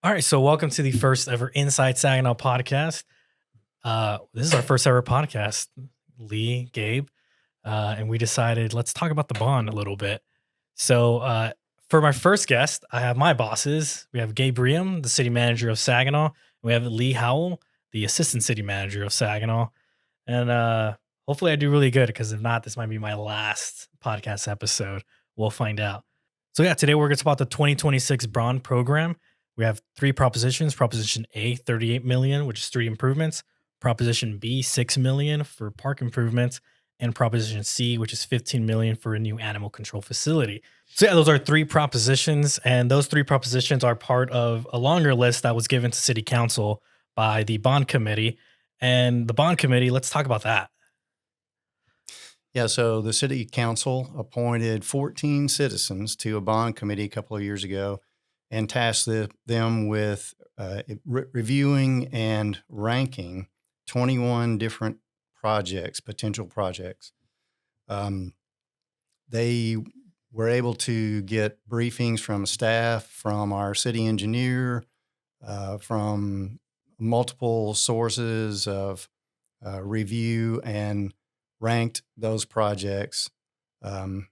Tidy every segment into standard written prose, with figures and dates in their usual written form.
All right, so welcome to the first ever Inside Saginaw podcast. This is our first ever podcast, Lee, Gabe, and we decided let's talk about the bond a little bit. So, for my first guest, I have my bosses. We have Gabe Riem, the city manager of Saginaw, and we have Lee Howell, the assistant city manager of Saginaw. And hopefully, I do really good because if not, this might be my last podcast episode. We'll find out. So, yeah, today we're going to talk about the 2026 bond program. We have three propositions. Proposition A, 38 million, which is street improvements. Proposition B, 6 million for park improvements, and Proposition C, which is 15 million for a new animal control facility. So yeah, those are three propositions, and those three propositions are part of a longer list that was given to City Council by the bond committee. And the bond committee, let's talk about that. Yeah, so the city council appointed 14 citizens to a bond committee a couple of years ago and tasked them with reviewing and ranking 21 different projects, potential projects. They were able to get briefings from staff, from our city engineer, from multiple sources of review, and ranked those projects. The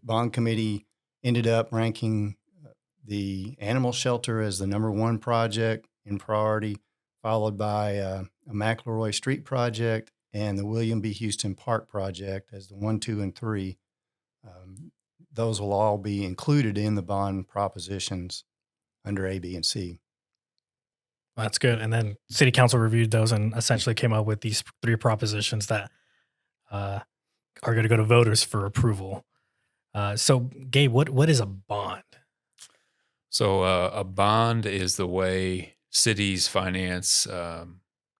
bond committee ended up ranking the animal shelter as the number one project in priority, followed by a McElroy Street project and the William B. Houston Park project as the 1, 2, and 3. Those will all be included in the bond propositions under A, B, and C. That's good. And then City Council reviewed those and essentially came up with these three propositions that are going to go to voters for approval. So, Gabe, what is a bond? So a bond is the way cities finance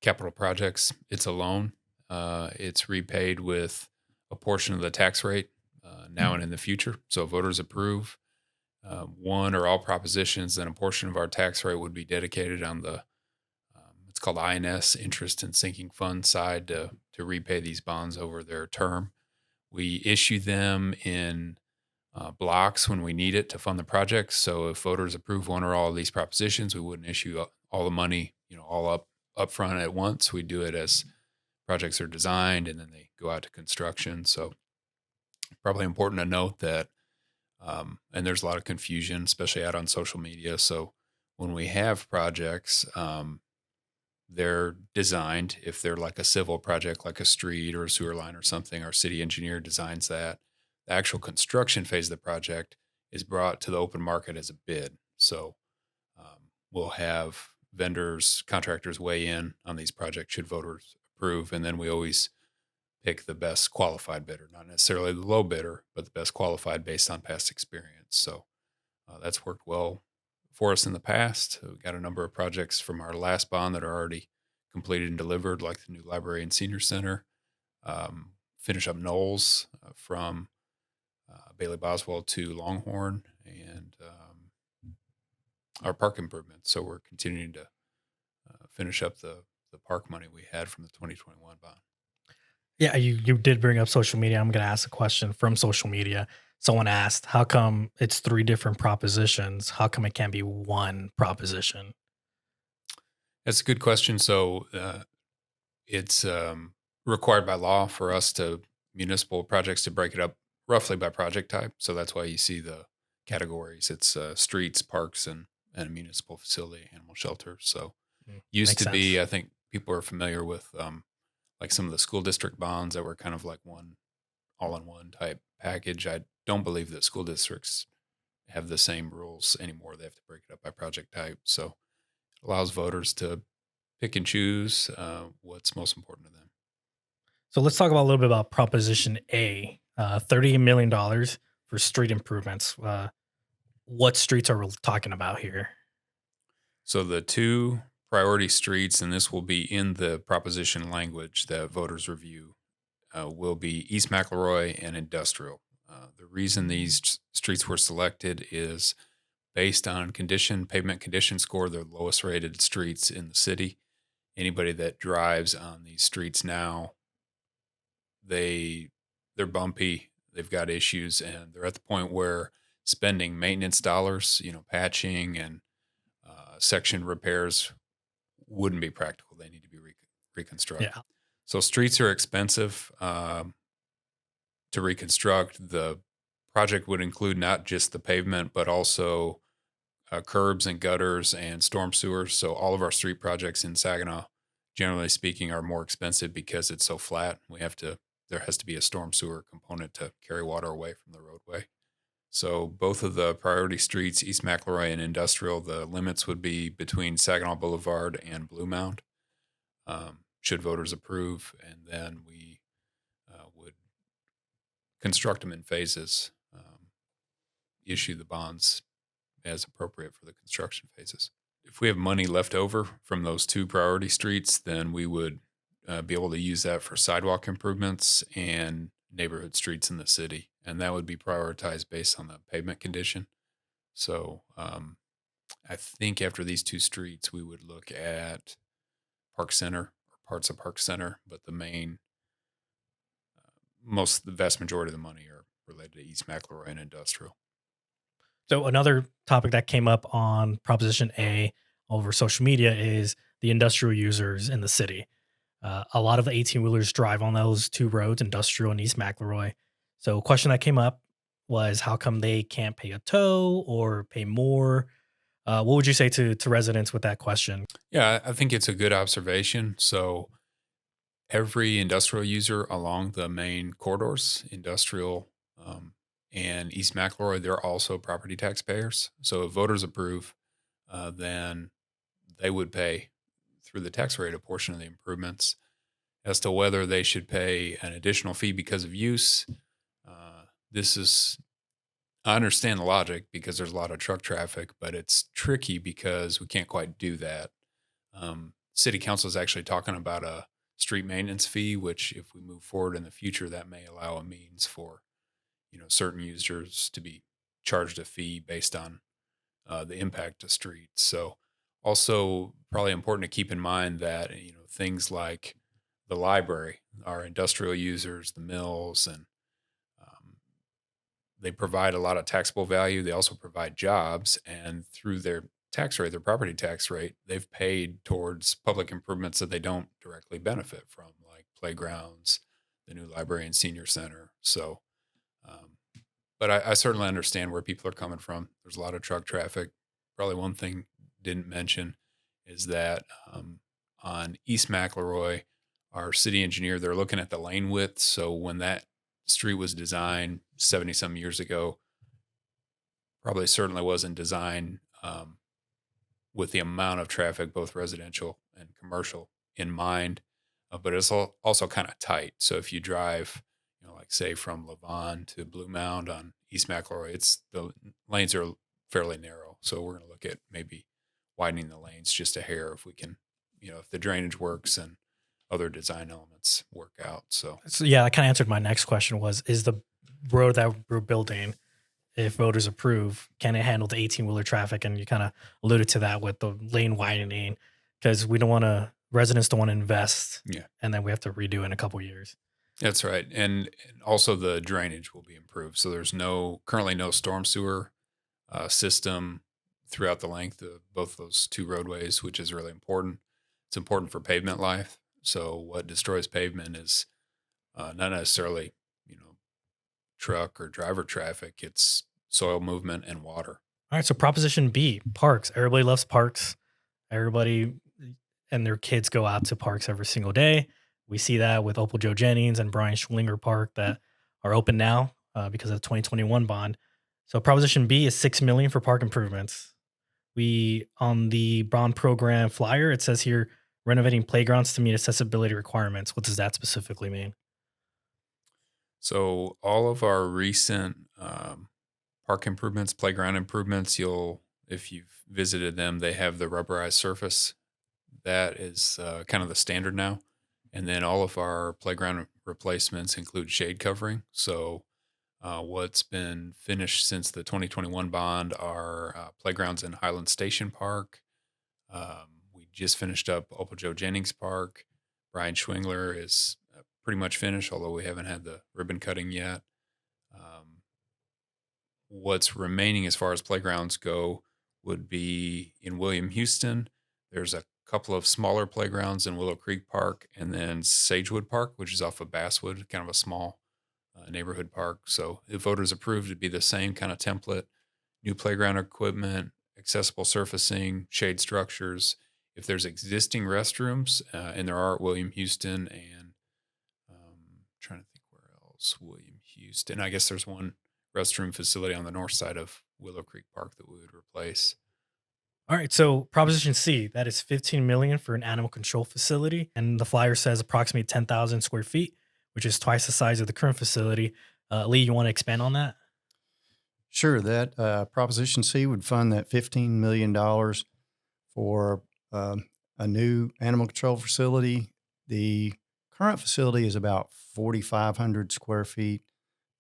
capital projects. It's a loan. It's repaid with a portion of the tax rate now and in the future. So if voters approve one or all propositions, then a portion of our tax rate would be dedicated on the it's called INS, interest and sinking fund side, to repay these bonds over their term. We issue them in blocks when we need it to fund the projects. So if voters approve one or all of these propositions, we wouldn't issue all the money, all up front at once. We do it as projects are designed and then they go out to construction. So probably important to note that, and there's a lot of confusion, especially out on social media. So when we have projects, they're designed, if they're like a civil project, like a street or a sewer line or something, our city engineer designs that. The actual construction phase of the project is brought to the open market as a bid. So we'll have vendors, contractors weigh in on these projects should voters approve. And then we always pick the best qualified bidder, not necessarily the low bidder, but the best qualified based on past experience. So that's worked well for us in the past. We've got a number of projects from our last bond that are already completed and delivered, like the new library and senior center. Finish up Knowles from Bailey Boswell to Longhorn, and our park improvements. So we're continuing to finish up the park money we had from the 2021 bond. Yeah, you did bring up social media. I'm going to ask a question from social media. Someone asked, how come it's three different propositions? How come it can't be one proposition? That's a good question. So it's required by law for us municipal projects to break it up roughly by project type. So that's why you see the categories. It's streets, parks, and a municipal facility, animal shelter. So used to be, I think people are familiar with like some of the school district bonds that were kind of like one all-in-one type package. I don't believe that school districts have the same rules anymore. They have to break it up by project type. So it allows voters to pick and choose what's most important to them. So let's talk about a little bit about Proposition A, $38 million for street improvements. What streets are we talking about here? So the two priority streets, and this will be in the proposition language that voters review, will be East McElroy and Industrial. The reason these streets were selected is based on pavement condition score. They're the lowest rated streets in the city. Anybody that drives on these streets now, they're bumpy, they've got issues, and they're at the point where spending maintenance dollars, patching and section repairs wouldn't be practical. They need to be reconstructed. Yeah. So streets are expensive to reconstruct. The project would include not just the pavement, but also curbs and gutters and storm sewers. So all of our street projects in Saginaw, generally speaking, are more expensive because it's so flat. There has to be a storm sewer component to carry water away from the roadway. So both of the priority streets, East McElroy and Industrial, the limits would be between Saginaw Boulevard and Blue Mound, should voters approve, and then we would construct them in phases, issue the bonds as appropriate for the construction phases. If we have money left over from those two priority streets, then we would be able to use that for sidewalk improvements and neighborhood streets in the city. And that would be prioritized based on the pavement condition. So I think after these two streets, we would look at Park Center or parts of Park Center, but the vast majority of the money are related to East McElroy and Industrial. So another topic that came up on Proposition A over social media is the industrial users in the city. A lot of the 18-wheelers drive on those two roads, Industrial and East McElroy. So a question that came up was how come they can't pay a tow or pay more? What would you say to residents with that question? Yeah, I think it's a good observation. So every industrial user along the main corridors, Industrial and East McElroy, they're also property taxpayers. So if voters approve, then they would pay through the tax rate a portion of the improvements. As to whether they should pay an additional fee because of use, I understand the logic because there's a lot of truck traffic, but it's tricky because we can't quite do that. City council is actually talking about a street maintenance fee, which if we move forward in the future, that may allow a means for certain users to be charged a fee based on the impact to streets. So also probably important to keep in mind that things like the library, our industrial users, the mills, and they provide a lot of taxable value. They also provide jobs, and through their tax rate, their property tax rate, they've paid towards public improvements that they don't directly benefit from, like playgrounds, the new library and senior center. So, but I certainly understand where people are coming from. There's a lot of truck traffic. Probably one thing didn't mention is that on East McElroy, our city engineer, they're looking at the lane width. So when that street was designed 70 some years ago, probably certainly wasn't designed with the amount of traffic, both residential and commercial, in mind. But it's also kind of tight. So if you drive, like say from Levon to Blue Mound on East McElroy, the lanes are fairly narrow. So we're going to look at maybe widening the lanes just a hair if we can, if the drainage works and other design elements work out. So Yeah, that kind of answered my next question is the road that we're building, if voters approve, can it handle the 18-wheeler traffic? And you kind of alluded to that with the lane widening because residents don't want to invest. Yeah. And then we have to redo it in a couple years. That's right. And also the drainage will be improved. So there's currently no storm sewer system throughout the length of both those two roadways, which is really important. It's important for pavement life. So what destroys pavement is not necessarily, truck or driver traffic. It's soil movement and water. All right. So Proposition B, parks. Everybody loves parks. Everybody and their kids go out to parks every single day. We see that with Opal Joe Jennings and Brian Schwinger Park that are open now because of the 2021 bond. So Proposition B is $6 million for park improvements. On the bond program flyer, it says here renovating playgrounds to meet accessibility requirements. What does that specifically mean? So all of our recent park improvements, playground improvements, if you've visited them, they have the rubberized surface. That is kind of the standard now. And then all of our playground replacements include shade covering. So what's been finished since the 2021 bond are playgrounds in Highland Station Park. We just finished up Opal Joe Jennings Park. Brian Schwingler is pretty much finished, although we haven't had the ribbon cutting yet. What's remaining as far as playgrounds go would be in William Houston. There's a couple of smaller playgrounds in Willow Creek Park, and then Sagewood Park, which is off of Basswood, kind of a small neighborhood park. So if voters approve, it'd be the same kind of template: new playground equipment, accessible surfacing, shade structures. If there's existing restrooms, and there are at William Houston and trying to think where else, William Houston. I guess there's one restroom facility on the north side of Willow Creek Park that we would replace. All right, so Proposition C, that is 15 million for an animal control facility, and the flyer says approximately 10,000 square feet, which is twice the size of the current facility. Lee, you want to expand on that? Sure, that Proposition C would fund that $15 million for a new animal control facility. The current facility is about 4,500 square feet.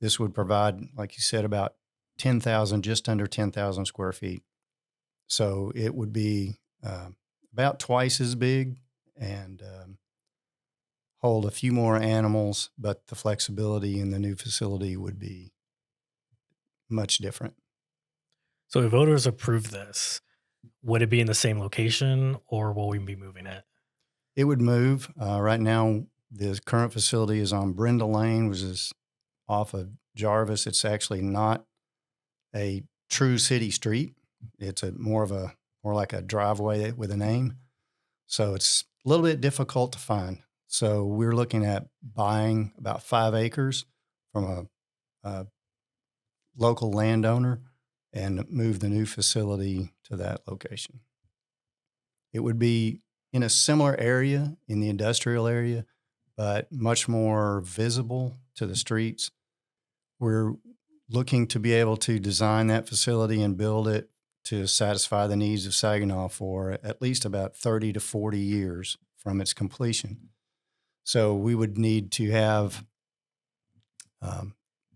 This would provide, like you said, about 10,000, just under 10,000 square feet. So it would be about twice as big and hold a few more animals, but the flexibility in the new facility would be much different. So if voters approve this, would it be in the same location or will we be moving it? It would move. Right now, the current facility is on Brenda Lane, which is off of Jarvis. It's actually not a true city street. It's more like a driveway with a name. So it's a little bit difficult to find. So we're looking at buying about 5 acres from a local landowner and move the new facility to that location. It would be in a similar area in the industrial area, but much more visible to the streets. We're looking to be able to design that facility and build it to satisfy the needs of Saginaw for at least about 30 to 40 years from its completion. So we would need to have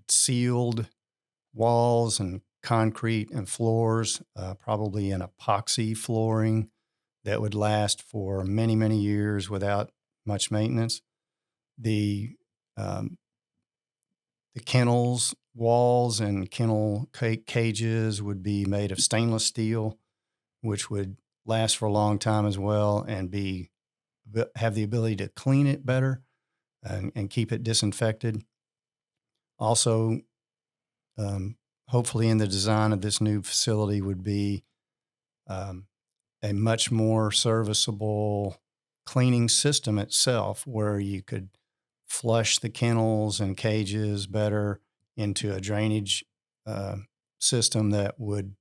sealed walls and concrete and floors, probably an epoxy flooring that would last for many, many years without much maintenance. The kennels, walls, and kennel cages would be made of stainless steel, which would last for a long time as well and have the ability to clean it better and keep it disinfected. Also, hopefully in the design of this new facility would be a much more serviceable cleaning system itself, where you could flush the kennels and cages better into a drainage system that would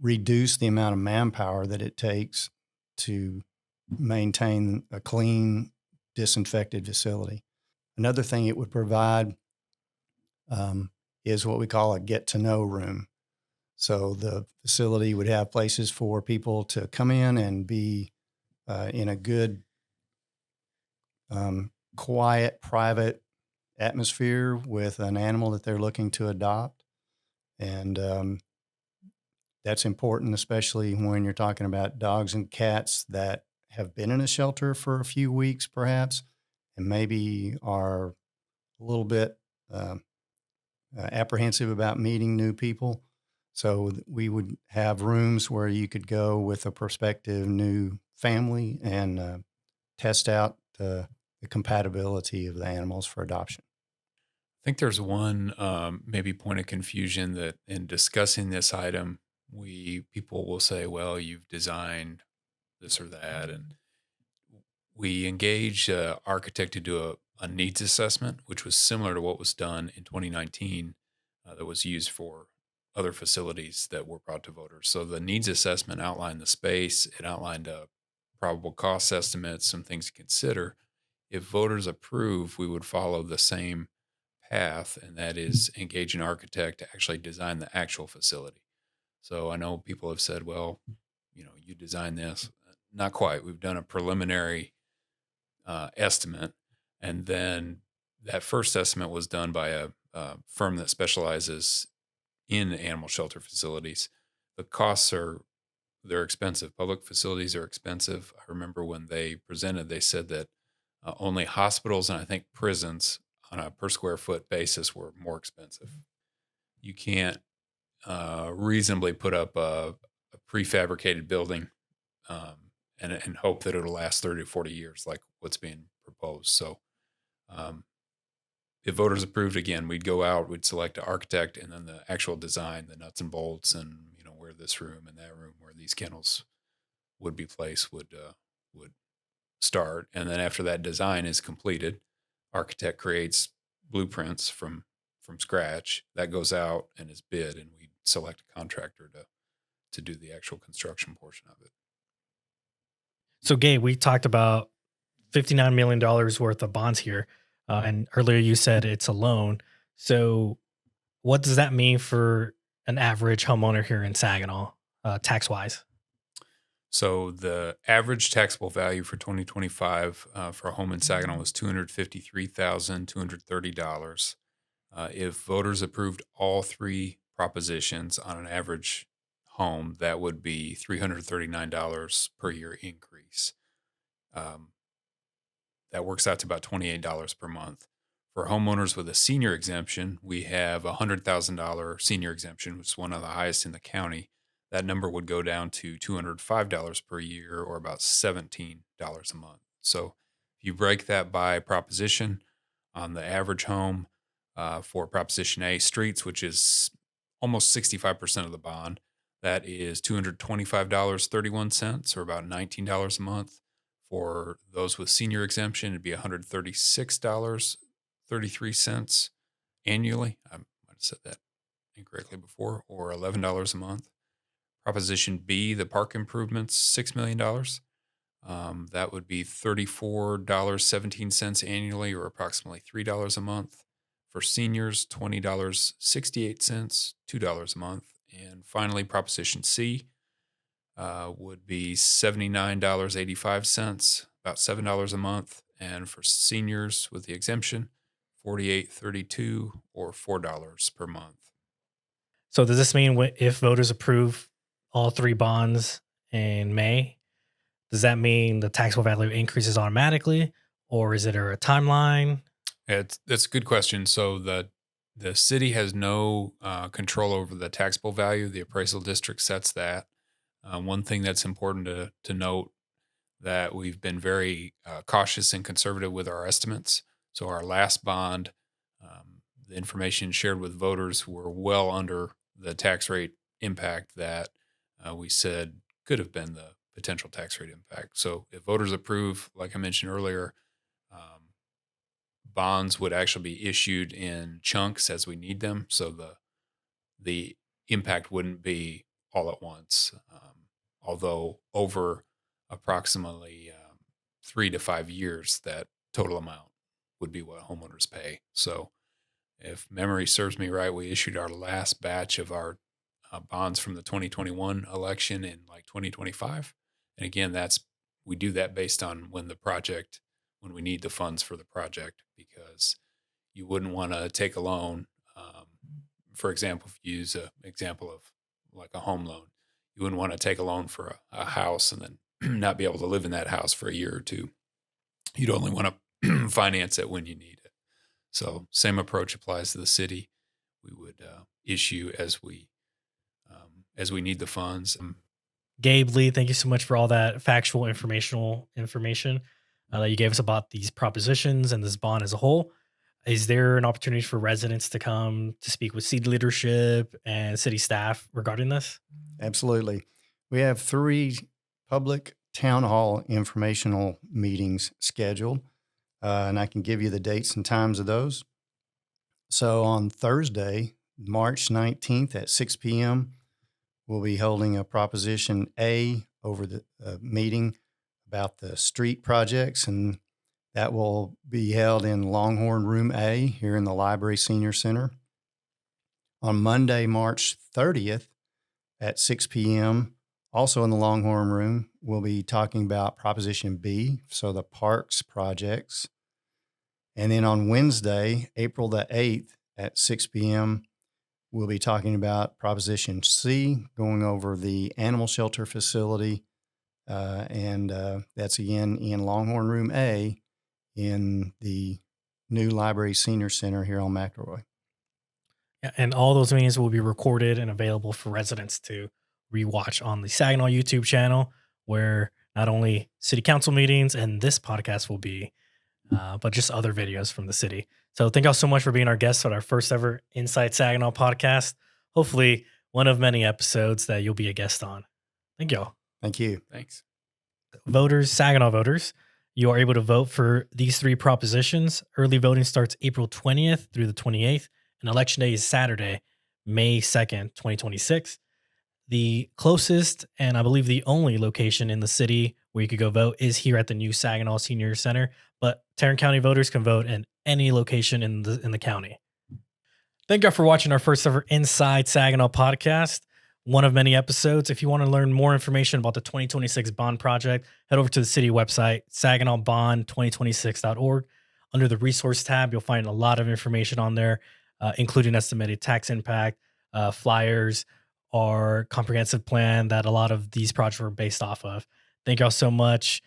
reduce the amount of manpower that it takes to maintain a clean, disinfected facility. Another thing it would provide is what we call a get-to-know room. So the facility would have places for people to come in and be in a good, quiet, private atmosphere with an animal that they're looking to adopt. And that's important, especially when you're talking about dogs and cats that have been in a shelter for a few weeks, perhaps, and maybe are a little bit apprehensive about meeting new people. So we would have rooms where you could go with a prospective new family and test out the compatibility of the animals for adoption. I think there's one maybe point of confusion that in discussing this item, people will say, "Well, you've designed this or that," and we engaged an architect to do a needs assessment, which was similar to what was done in 2019 that was used for other facilities that were brought to voters. So the needs assessment outlined the space, it outlined probable cost estimates, some things to consider. If voters approve, we would follow the same path, and that is engage an architect to actually design the actual facility. So I know people have said, well, you design this. Not quite. We've done a preliminary estimate, and then that first estimate was done by a firm that specializes in animal shelter facilities. The costs they're expensive. Public facilities are expensive. I remember when they presented, they said that only hospitals and I think prisons on a per square foot basis were more expensive. You can't reasonably put up a prefabricated building, and hope that it'll last 30 to 40 years, like what's being proposed. So, um, if voters approved, again, we'd go out, we'd select an architect, and then the actual design, the nuts and bolts, and where this room and that room, where these kennels would be placed, would start. And then after that design is completed, architect creates blueprints from scratch. That goes out and is bid, and we select a contractor to do the actual construction portion of it. So, Gabe, we talked about $59 million worth of bonds here. And earlier you said it's a loan. So, what does that mean for an average homeowner here in Saginaw, tax wise? So the average taxable value for 2025 for a home in Saginaw was $253,230. If voters approved all three propositions on an average home, that would be $339 per year increase. Um, that works out to about $28 per month. For homeowners with a senior exemption, we have a $100,000 senior exemption, which is one of the highest in the county. That number would go down to $205 per year, or about $17 a month. So if you break that by proposition, on the average home, for Proposition A, streets, which is almost 65% of the bond, that is $225.31, or about $19 a month. For those with senior exemption, it'd be $136.33 annually. I might have said that incorrectly before, or $11 a month. Proposition B, the park improvements, $6 million. That would be $34.17 annually, or approximately $3 a month. For seniors, $20.68, $2 a month. And finally, Proposition C would be $79.85, about $7 a month. And for seniors with the exemption, $48.32, or $4 per month. So, does this mean if voters approve all three bonds in May, does that mean the taxable value increases automatically, or is it a timeline? That's a good question. So the city has no control over the taxable value. The appraisal district sets that. One thing that's important to note, that we've been very cautious and conservative with our estimates. So our last bond, the information shared with voters were well under the tax rate impact that we said could have been the potential tax rate impact. So if voters approve, like I mentioned earlier, bonds would actually be issued in chunks as we need them. So the impact wouldn't be all at once. Although over approximately 3 to 5 years, that total amount would be what homeowners pay. So if memory serves me right, we issued our last batch of our bonds from the 2021 election in like 2025. And again, we do that based on when we need the funds for the project, because you wouldn't want to take a loan. For example, if you use an example of like a home loan, you wouldn't want to take a loan for a house and then not be able to live in that house for a year or two. You'd only want to finance it when you need it. So same approach applies to the city. We would issue as we need the funds. Gabe, Lee, thank you so much for all that factual information that you gave us about these propositions and this bond as a whole. Is there an opportunity for residents to come to speak with city leadership and city staff regarding this? Absolutely. We have 3 public town hall informational meetings scheduled, and I can give you the dates and times of those. So on Thursday, March 19th at 6 p.m., we'll be holding a Proposition A over the meeting about the street projects, and that will be held in Longhorn Room A here in the Library Senior Center. On Monday, March 30th at 6 p.m., also in the Longhorn Room, we'll be talking about Proposition B, so the parks projects. And then on Wednesday, April the 8th at 6 p.m., we'll be talking about Proposition C, going over the animal shelter facility. And that's again in Longhorn Room A in the new Library Senior Center here on McElroy. Yeah, and all those meetings will be recorded and available for residents to rewatch on the Saginaw YouTube channel, where not only city council meetings and this podcast will be, but just other videos from the city. So thank y'all so much for being our guests on our first ever Inside Saginaw podcast. Hopefully, one of many episodes that you'll be a guest on. Thank y'all. Thank you. Thanks. Voters, Saginaw voters, you are able to vote for these 3 propositions. Early voting starts April 20th through the 28th, and election day is Saturday, May 2nd, 2026. The closest and I believe the only location in the city where you could go vote is here at the new Saginaw Senior Center, but Tarrant County voters can vote in any location in the county. Thank you for watching our first ever Inside Saginaw podcast, one of many episodes. If you want to learn more information about the 2026 bond project, head over to the city website, saginawbond2026.org. Under the resource tab, you'll find a lot of information on there, including estimated tax impact, flyers, our comprehensive plan that a lot of these projects were based off of. Thank y'all so much.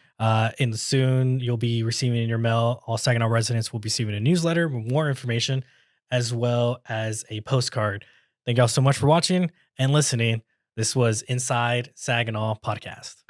In the soon, you'll be receiving in your mail. All Saginaw residents will be receiving a newsletter with more information, as well as a postcard. Thank y'all so much for watching and listening. This was Inside Saginaw Podcast.